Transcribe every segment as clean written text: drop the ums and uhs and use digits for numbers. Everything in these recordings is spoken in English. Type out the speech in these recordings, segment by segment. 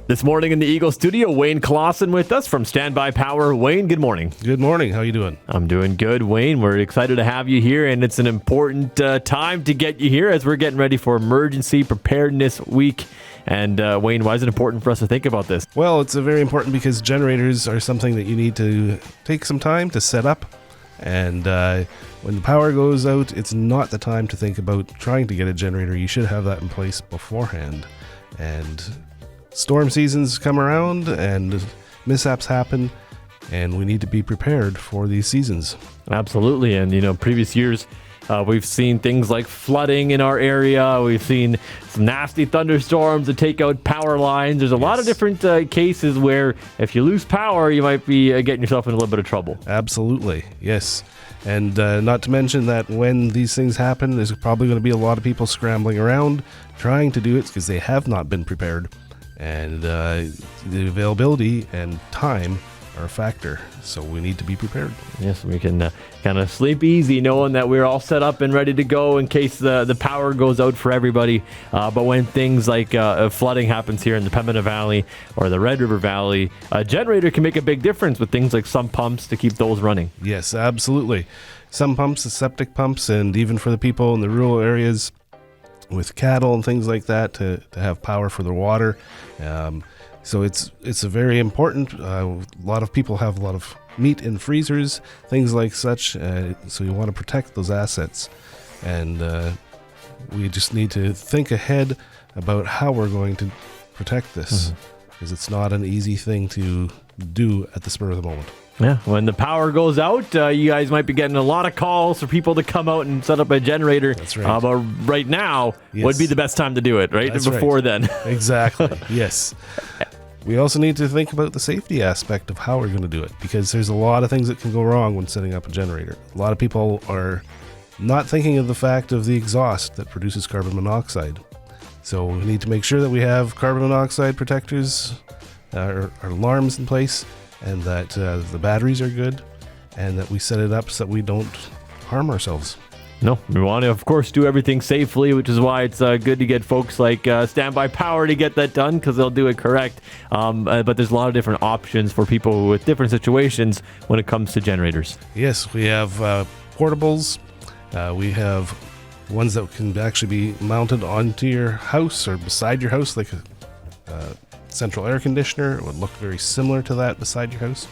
This morning in the Eagle studio, Wayne Klassen with us from Standby Power. Wayne, good morning. Good morning. How are you doing? I'm doing good, Wayne. We're excited to have you here, and it's an important time to get you here as we're getting ready for Emergency Preparedness Week. And Wayne, why is it important for us to think about this? Well, it's very important because generators are something that you need to take some time to set up. And when the power goes out, it's not the time to think about trying to get a generator. You should have that in place beforehand. And storm seasons come around and mishaps happen, and we need to be prepared for these seasons. Absolutely. And, previous years, we've seen things like flooding in our area. We've seen some nasty thunderstorms that take out power lines. There's a lot of different cases where if you lose power, you might be getting yourself in a little bit of trouble. Absolutely. Yes. And not to mention that when these things happen, there's probably going to be a lot of people scrambling around trying to do it because they have not been prepared. And the availability and time are a factor, so we need to be prepared. Yes, we can kind of sleep easy knowing that we're all set up and ready to go in case the power goes out for everybody. But when things like flooding happens here in the Pembina Valley or the Red River Valley, a generator can make a big difference with things like sump pumps to keep those running. Yes, absolutely. Sump pumps, septic pumps, and even for the people in the rural areas with cattle and things like that to have power for their water. So it's a very important. A lot of people have a lot of meat in freezers, things like such. So you want to protect those assets, and we just need to think ahead about how we're going to protect this, because it's not an easy thing to do at the spur of the moment. Yeah, when the power goes out, you guys might be getting a lot of calls for people to come out and set up a generator. That's right. But right now would be the best time to do it, right? That's Before right. then. Exactly. Yes. We also need to think about the safety aspect of how we're going to do it, because there's a lot of things that can go wrong when setting up a generator. A lot of people are not thinking of the fact of the exhaust that produces carbon monoxide. So we need to make sure that we have carbon monoxide protectors, or alarms in place, and that the batteries are good, and that we set it up so that we don't harm ourselves. No, we want to, of course, do everything safely, which is why it's good to get folks like Standby Power to get that done, because they'll do it correct. But there's a lot of different options for people with different situations when it comes to generators. Yes, we have portables. We have ones that can actually be mounted onto your house or beside your house, like a central air conditioner. It would look very similar to that beside your house.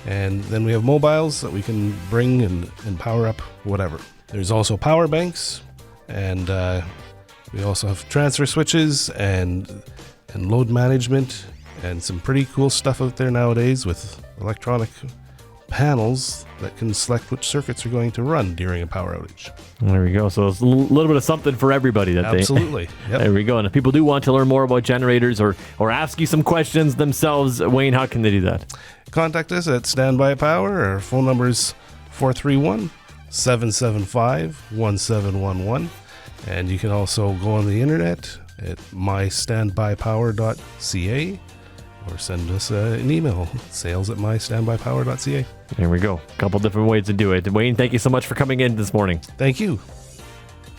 And then we have mobiles that we can bring and power up whatever. There's also power banks, and we also have transfer switches and load management, and some pretty cool stuff out there nowadays with electronic panels that can select which circuits are going to run during a power outage. There we go. So it's a little bit of something for everybody. Absolutely. Yep. There we go. And if people do want to learn more about generators or ask you some questions themselves, Wayne, how can they do that? Contact us at Standby Power. Our phone number is 431-775-1711. And you can also go on the internet at mystandbypower.ca, or send us an email, sales@mystandbypower.ca. There we go. A couple different ways to do it. Wayne, thank you so much for coming in this morning. Thank you.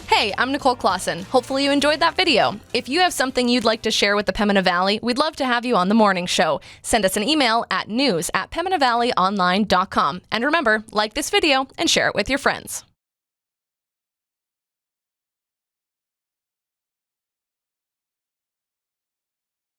Hey, I'm Nicole Klassen. Hopefully you enjoyed that video. If you have something you'd like to share with the Pembina Valley, we'd love to have you on the morning show. Send us an email at news@pembinavalleyonline.com. And remember, like this video and share it with your friends.